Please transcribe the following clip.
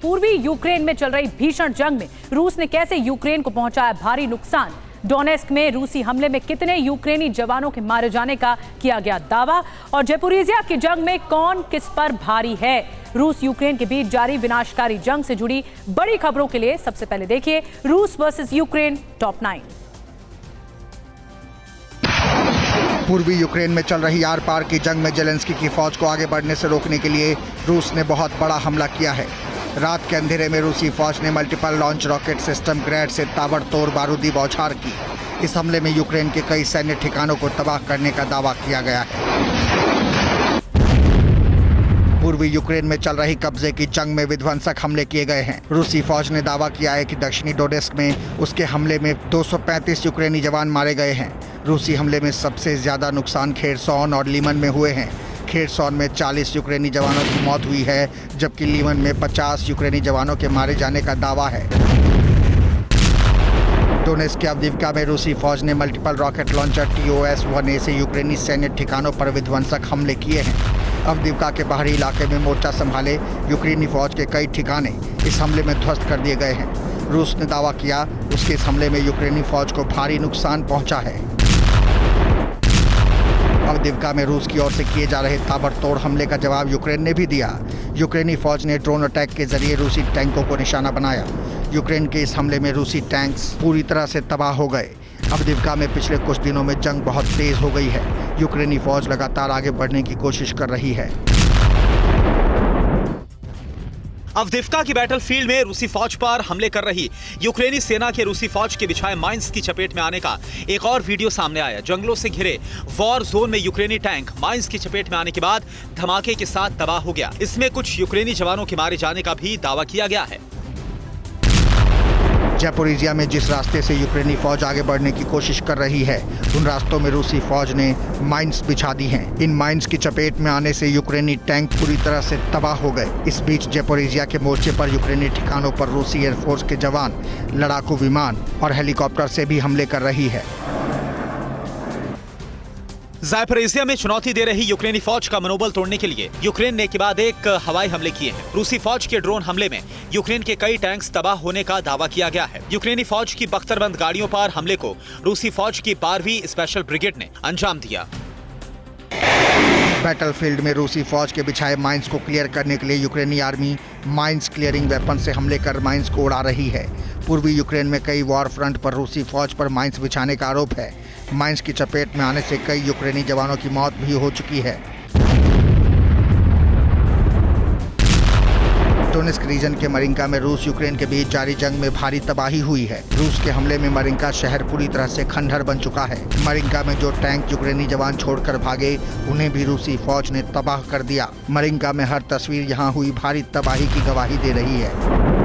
पूर्वी यूक्रेन में चल रही भीषण जंग में रूस ने कैसे यूक्रेन को पहुंचाया भारी नुकसान। डोनेस्क में रूसी हमले में कितने यूक्रेनी जवानों के मारे जाने का किया गया दावा। और ज़ैपोरिज़िया की जंग में कौन किस पर भारी है। रूस यूक्रेन के बीच जारी विनाशकारी जंग से जुड़ी बड़ी खबरों के लिए सबसे पहले देखिए रूस वर्सेस यूक्रेन टॉप 9। पूर्वी यूक्रेन में चल रही आर पार की जंग में जेलेंस्की की फौज को आगे बढ़ने से रोकने के लिए रूस ने बहुत बड़ा हमला किया है। रात के अंधेरे में रूसी फौज ने multiple launch rocket system grade से ताबड़तोड़ बारूदी बौछार की। इस हमले में यूक्रेन के कई सैन्य ठिकानों को तबाह करने का दावा किया गया है। पूर्वी यूक्रेन में चल रही कब्जे की जंग में विध्वंसक हमले किए गए हैं। रूसी फौज ने दावा किया है कि दक्षिणी डोनेस्क में उसके हमले में 235 यूक्रेनी जवान मारे गए हैं। रूसी हमले में सबसे ज्यादा नुकसान खेरसॉन और लीमन में हुए हैं। खेरसॉन में 40 यूक्रेनी जवानों की मौत हुई है, जबकि लीमन में 50 यूक्रेनी जवानों के मारे जाने का दावा है। डोनेस्क के अवदिव्का में रूसी फौज ने मल्टीपल रॉकेट लॉन्चर TOS-1A से यूक्रेनी सैन्य ठिकानों पर विध्वंसक हमले किए हैं। अवदिव्का के बाहरी इलाके में मोर्चा संभाले यूक्रेनी फौज के कई ठिकाने इस हमले में ध्वस्त कर दिए गए हैं। रूस ने दावा किया उसके इस हमले में यूक्रेनी फौज को भारी नुकसान पहुंचा है। अवदिव्का में रूस की ओर से किए जा रहे ताबड़तोड़ हमले का जवाब यूक्रेन ने भी दिया। यूक्रेनी फौज ने ड्रोन अटैक के जरिए रूसी टैंकों को निशाना बनाया। यूक्रेन के इस हमले में रूसी टैंक्स पूरी तरह से तबाह हो गए। अवदिव्का में पिछले कुछ दिनों में जंग बहुत तेज हो गई है। यूक्रेनी फौज लगातार आगे बढ़ने की कोशिश कर रही है। अवदिव्का की बैटलफील्ड में रूसी फौज पर हमले कर रही यूक्रेनी सेना के रूसी फौज के बिछाए माइंस की चपेट में आने का एक और वीडियो सामने आया। जंगलों से घिरे वॉर जोन में यूक्रेनी टैंक माइंस की चपेट में आने के बाद धमाके के साथ तबाह हो गया। इसमें कुछ यूक्रेनी जवानों के मारे जाने का भी दावा किया गया है। ज़ैपोरिज़िया में जिस रास्ते से यूक्रेनी फौज आगे बढ़ने की कोशिश कर रही है, उन रास्तों में रूसी फौज ने माइंस बिछा दी हैं। इन माइंस की चपेट में आने से यूक्रेनी टैंक पूरी तरह से तबाह हो गए। इस बीच ज़ैपोरिज़िया के मोर्चे पर यूक्रेनी ठिकानों पर रूसी एयरफोर्स के जवान लड़ाकू विमान और हेलीकॉप्टर से भी हमले कर रही है। ज़ैपोरिज़िया में चुनौती दे रही यूक्रेनी फौज का मनोबल तोड़ने के लिए यूक्रेन ने के बाद एक हवाई हमले किए हैं। रूसी फौज के ड्रोन हमले में यूक्रेन के कई टैंक्स तबाह होने का दावा किया गया है। यूक्रेनी फौज की बख्तरबंद गाड़ियों पर हमले को रूसी फौज की 12वीं स्पेशल ब्रिगेड ने अंजाम दिया। बैटलफील्ड में रूसी फौज के बिछाए माइंस को क्लियर करने के लिए यूक्रेनी आर्मी माइंस क्लियरिंग वेपन से हमले कर माइंस को उड़ा रही है। पूर्वी यूक्रेन में कई वॉर फ्रंट पर रूसी फौज पर माइंस बिछाने का आरोप है। माइंस की चपेट में आने से कई यूक्रेनी जवानों की मौत भी हो चुकी है। डोनेस्क रीजन के मरिंका में रूस यूक्रेन के बीच जारी जंग में भारी तबाही हुई है। रूस के हमले में मरिंका शहर पूरी तरह से खंडहर बन चुका है। मरिंका में जो टैंक यूक्रेनी जवान छोड़कर भागे, उन्हें भी रूसी फौज ने तबाह कर दिया। मरिंका में हर तस्वीर यहाँ हुई भारी तबाही की गवाही दे रही है।